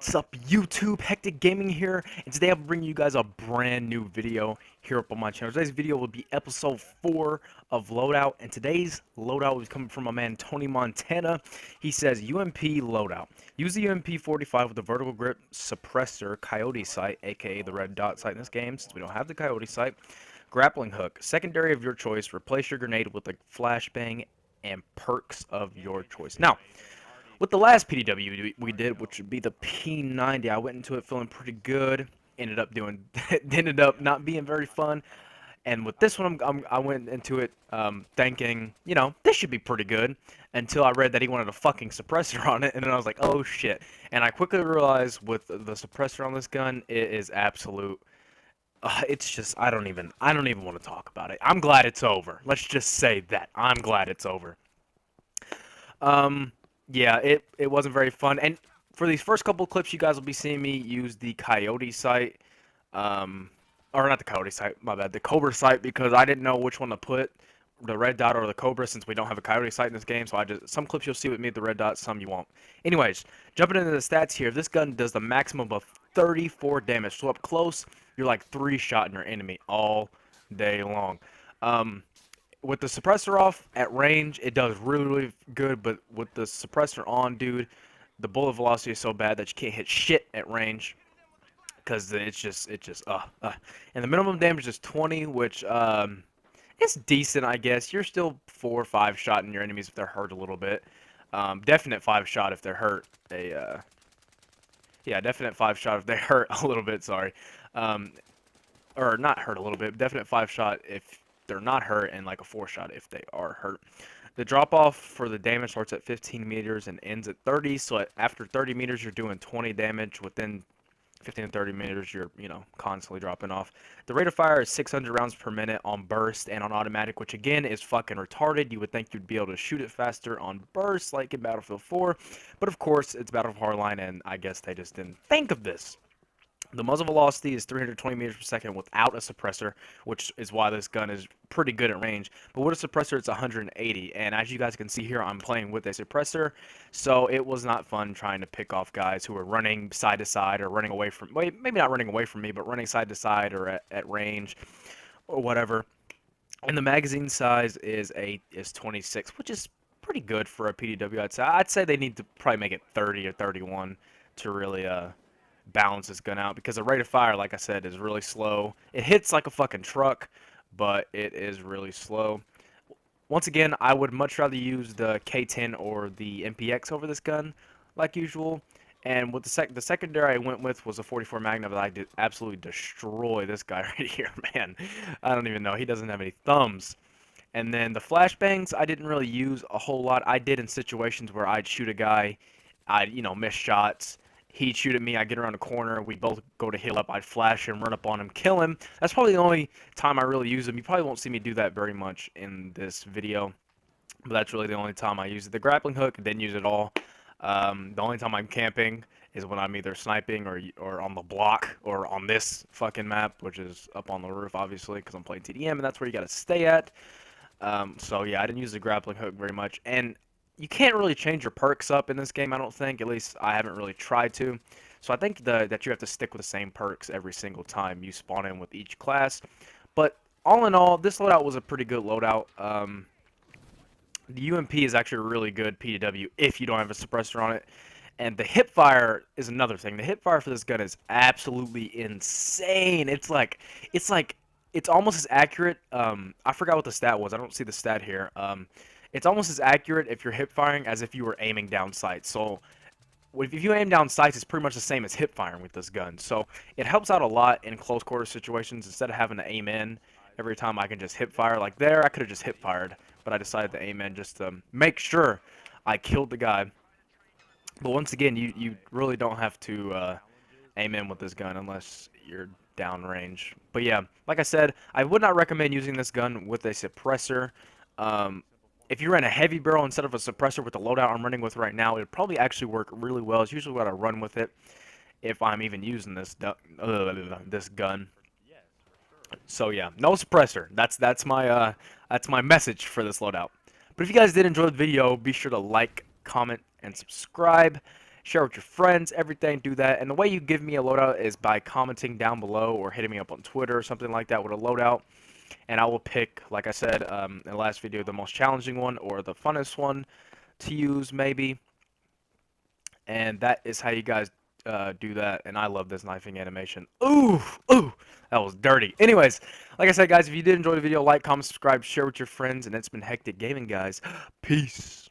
What's up, YouTube? Hectic Gaming here, and today I'm bringing you guys a brand new video here up on my channel. Today's video will be episode 4 of Loadout, and today's Loadout is coming from my man Tony Montana. He says, UMP Loadout. Use the UMP-45 with the vertical grip suppressor coyote sight, aka the red dot sight in this game, since we don't have the coyote sight. Grappling hook. Secondary of your choice. Replace your grenade with a flashbang and perks of your choice. Now, with the last PDW we did, which would be the P90, I went into it feeling pretty good. Ended up not being very fun. And with this one, I went into it thinking, you know, this should be pretty good. Until I read that he wanted a fucking suppressor on it, and then I was like, oh shit. And I quickly realized with the suppressor on this gun, it is absolute. It's just I don't even want to talk about it. I'm glad it's over. Let's just say that I'm glad it's over. Yeah, it wasn't very fun. And for these first couple of clips, you guys will be seeing me use the coyote sight, or not the coyote sight, my bad, the cobra sight, because I didn't know which one to put, the red dot or the cobra, since we don't have a coyote sight in this game. So some clips you'll see with me the red dot, some you won't. Anyways, jumping into the stats here, this gun does the maximum of 34 damage. So up close, you're like 3-shotting your enemy all day long. With the suppressor off at range, it does really good, but with the suppressor on, dude, the bullet velocity is so bad that you can't hit shit at range, because it's just and the minimum damage is 20, which it's decent, I guess. You're still 4 or 5 shotting your enemies if they're hurt a little bit. Definite 5 shot if they're hurt. Yeah, definite 5 shot if they hurt a little bit. Sorry, or not hurt a little bit. Definite 5 shot if they're not hurt, and like a 4 shot if they are hurt. The drop off for the damage starts at 15 meters and ends at 30. So after 30 meters, you're doing 20 damage. Within 15 to 30 meters, you're constantly dropping off. The rate of fire is 600 rounds per minute on burst and on automatic, which again is fucking retarded. You would think you'd be able to shoot it faster on burst like in Battlefield 4, but of course it's Battlefield Hardline, and I guess they just didn't think of this. The muzzle velocity is 320 meters per second without a suppressor, which is why this gun is pretty good at range. But with a suppressor, it's 180. And as you guys can see here, I'm playing with a suppressor, so it was not fun trying to pick off guys who were running side to side or running away from, well, maybe not running away from me, but running side to side or at range or whatever. And the magazine size is 26, which is pretty good for a PDW. I'd say they need to probably make it 30 or 31 to really balance this gun out, because the rate of fire, like I said, is really slow. It hits like a fucking truck, but it is really slow. Once again, I would much rather use the K10 or the MPX over this gun, like usual. And with the secondary I went with was a 44 Magnum that I did absolutely destroy this guy right here, man. I don't even know. He doesn't have any thumbs. And then the flashbangs, I didn't really use a whole lot. I did in situations where I'd shoot a guy, I'd miss shots. He'd shoot at me, I'd get around a corner, we both go to heal up, I'd flash him, run up on him, kill him. That's probably the only time I really use him. You probably won't see me do that very much in this video, but that's really the only time I use it. The grappling hook, didn't use it at all. The only time I'm camping is when I'm either sniping or on the block or on this fucking map, which is up on the roof, obviously, because I'm playing TDM, and that's where you got to stay at. So yeah, I didn't use the grappling hook very much, and you can't really change your perks up in this game, I don't think. At least I haven't really tried to. So I think that you have to stick with the same perks every single time you spawn in with each class. But all in all, this loadout was a pretty good loadout. The UMP is actually a really good PDW if you don't have a suppressor on it. And the hipfire is another thing. The hipfire for this gun is absolutely insane. It's almost as accurate. I forgot what the stat was. I don't see the stat here. It's almost as accurate if you're hip firing as if you were aiming down sights. So if you aim down sights, it's pretty much the same as hip firing with this gun. So it helps out a lot in close quarter situations. Instead of having to aim in every time, I can just hip fire. Like there, I could have just hip fired, but I decided to aim in just to make sure I killed the guy. But once again, you really don't have to aim in with this gun unless you're downrange. But yeah, like I said, I would not recommend using this gun with a suppressor. If you ran a heavy barrel instead of a suppressor with the loadout I'm running with right now, it would probably actually work really well. It's usually what I run with it if I'm even using this gun. So yeah, no suppressor. That's my message for this loadout. But if you guys did enjoy the video, be sure to like, comment, and subscribe. share with your friends, everything, do that. And the way you give me a loadout is by commenting down below or hitting me up on Twitter or something like that with a loadout. And I will pick, like I said in the last video, the most challenging one or the funnest one to use, maybe. And that is how you guys do that. And I love this knifing animation. Ooh, ooh, that was dirty. Anyways, like I said, guys, if you did enjoy the video, like, comment, subscribe, share with your friends. And it's been Hectic Gaming, guys. Peace.